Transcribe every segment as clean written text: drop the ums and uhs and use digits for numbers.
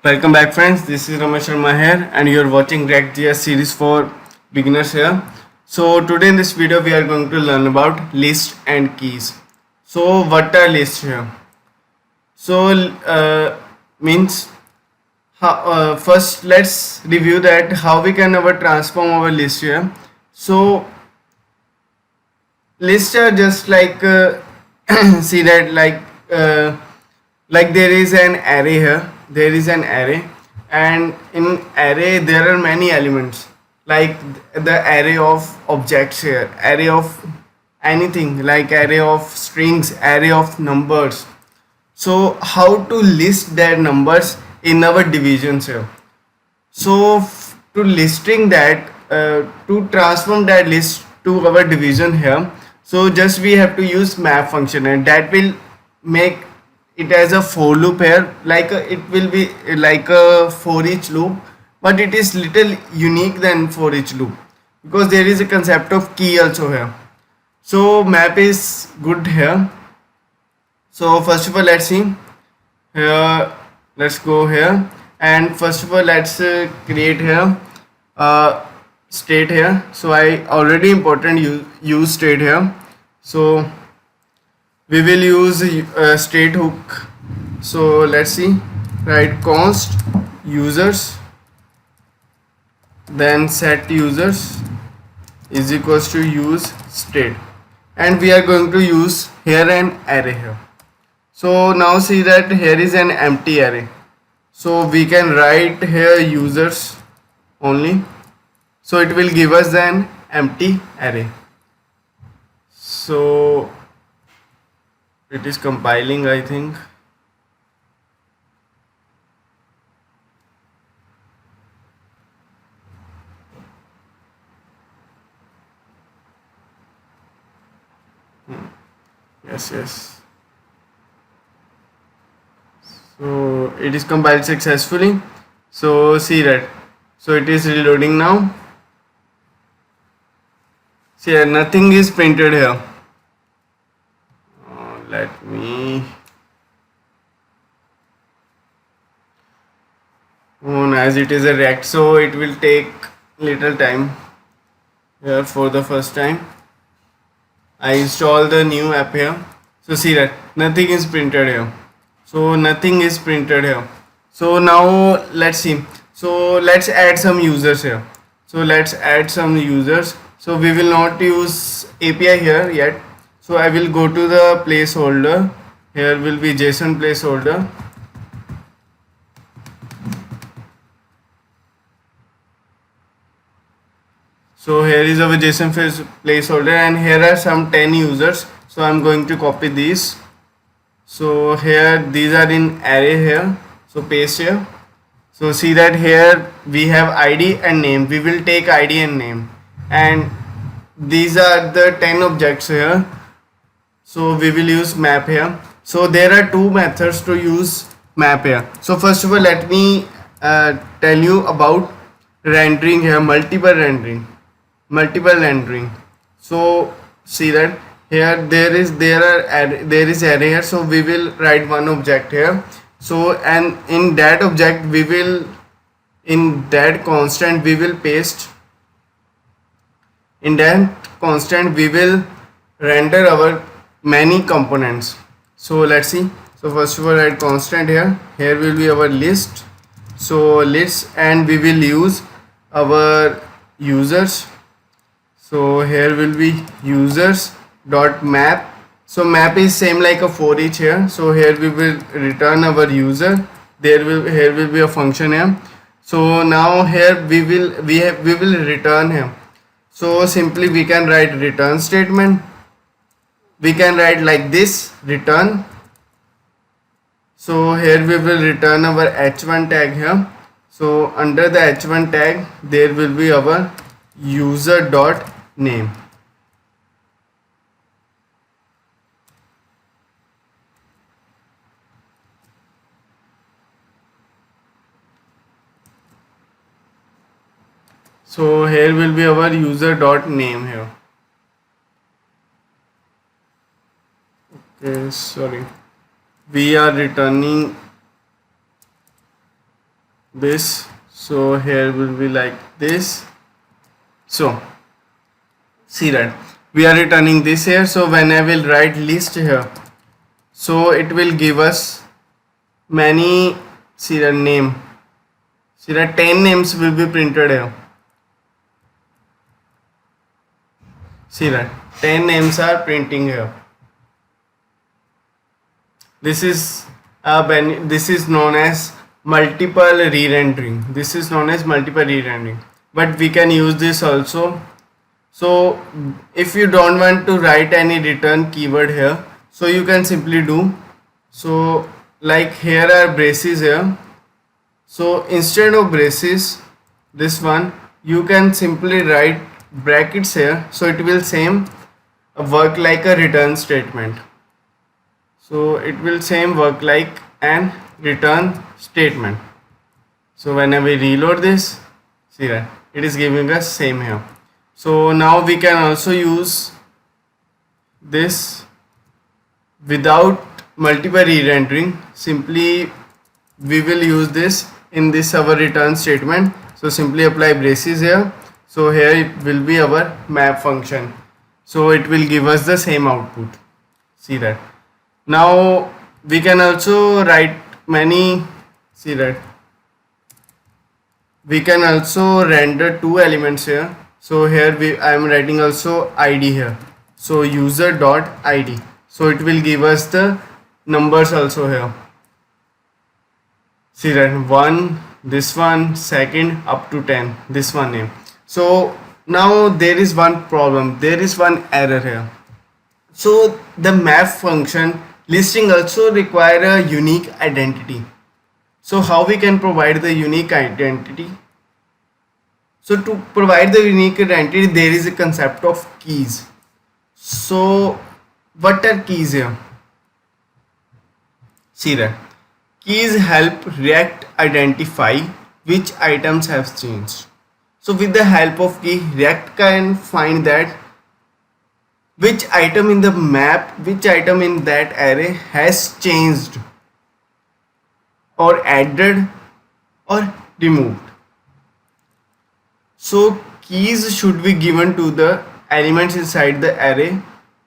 Welcome back, friends. This is Ramesh Sharma here, and you're watching React.js series for beginners here. So today in this video, we are going to learn about list and keys. So what are lists here? So means first let's review that how we can ever transform our list here. So lists are just like see that like there is an array here, there is an array, and in array there are many elements, like the array of objects here, array of anything, like array of strings, array of numbers. So how to list their numbers in our divisions here? So to listing that, to transform that list to our division here, so just we have to use map function, and that will make it as a for loop here, like it will be like a for each loop, but it is little unique than for each loop because there is a concept of key also here. So map is good here. So first of all, let's see here. Let's go here, and first of all let's create here state here. So I already important use state here. So we will use state hook. So let's see, write const users, then set users is equals to use state, and we are going to use here an array here. So now see that here is an empty array, so we can write here users only, so it will give us an empty array. So it is compiling, I think. Yes. So it is compiled successfully. So see that, so it is reloading now. See here, nothing is printed here. Let me on, as it is a React, so it will take little time here. For the first time I install the new app here, so see that nothing is printed here. So nothing is printed here. So now let's see. So let's add some users here. So let's add some users. So we will not use API here yet. So I will go to the placeholder. Here will be JSON placeholder. So here is our JSON placeholder, and here are some 10 users. So I'm going to copy these. So here these are in array here. So paste here. So see that here we have ID and name. We will take ID and name, and these are the 10 objects here. So we will use map here. So there are two methods to use map here. So first of all, let me tell you about rendering here, multiple rendering. So see that here there is array here. So we will write one object here. So and in that object we will, in that constant we will paste, in that constant we will render our many components. So let's see. So first of all, write constant here. Here will be our list. So list, and we will use our users. So here will be users dot map. So map is same like a for each here. So here we will return our user. Here will be a function here. So now here we will return here. So simply we can write return statement. We can write like this, return. So here we will return our h1 tag here. So under the h1 tag there will be our user dot name. So here will be our user dot name here. Okay, sorry, we are returning this. So here will be like this. So see that we are returning this here. So when I will write list here, so it will give us many, see the name, see that 10 names will be printed here. See that 10 names are printing here. This is this is known as multiple re-rendering. This is known as multiple re-rendering, but we can use this also. So if you don't want to write any return keyword here, so you can simply do, so like here are braces here. So instead of braces, this one, you can simply write brackets here, so it will same work like a return statement. So it will same work like an return statement. So whenever we reload this, see that it is giving us same here. So now we can also use this without multiple re-rendering. Simply we will use this in this our return statement. So simply apply braces here. So here it will be our map function. So it will give us the same output. See that. Now we can also write many, see that we can also render two elements here. So here I am writing also id here. So user dot id. So it will give us the numbers also here. See that 1, this one, second up to 10, this one name. So now there is one problem, there is one error here. So the map function listing also require a unique identity. So how we can provide the unique identity? So to provide the unique identity, there is a concept of keys. So what are keys here? See that keys help React identify which items have changed. So with the help of key, React can find that which item in the map, which item in that array has changed or added or removed. So keys should be given to the elements inside the array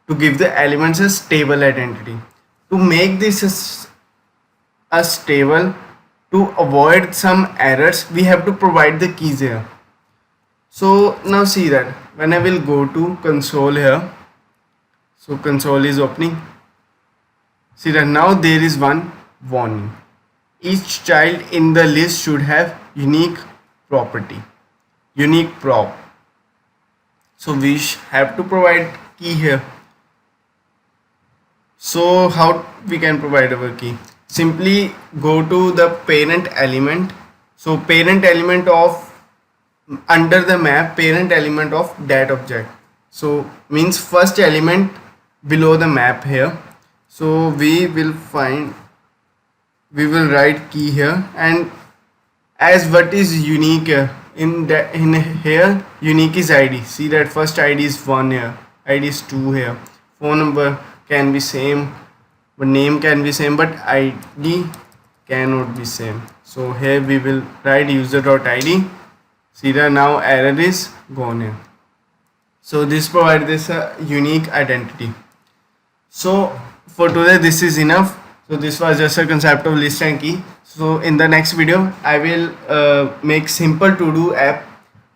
to give the elements a stable identity. To make this a stable, to avoid some errors, we have to provide the keys here. So now see that when I will go to console here, so console is opening. See that now there is one warning. Each child in the list should have unique property, unique prop. So we have to provide key here. So how we can provide our key? Simply go to the parent element. So parent element of, under the map, parent element of that object. So means first element below the map here. So we will write key here, and as what is unique here, in here unique is id. See that first id is 1 here, id is 2 here, phone number can be same, but name can be same, but id cannot be same. So here we will write user.id. See that now error is gone here. So this provides this unique identity. So for today this is enough. So this was just a concept of list and key. So in the next video I will make simple to do app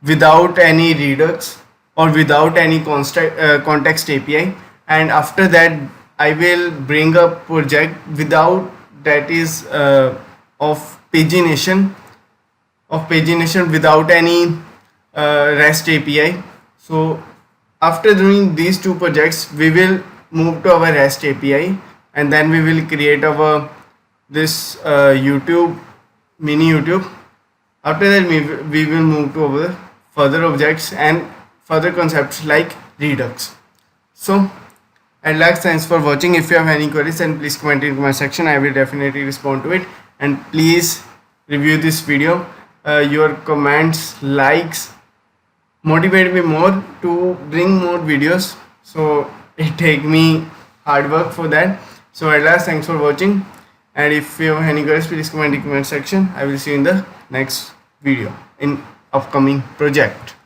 without any Redux or without any context API, and after that I will bring a project without, that is of pagination without any REST API. So after doing these two projects we will move to our REST API, and then we will create our this YouTube, mini YouTube. After that we will move to our further objects and further concepts like Redux. So at last, thanks for watching. If you have any queries, then please comment in the comment section. I will definitely respond to it, and please review this video. Your comments, likes motivate me more to bring more videos, so it take me hard work for that. So at last, thanks for watching, and if you have any queries, please comment in the comment section. I will see you in the next video in upcoming project.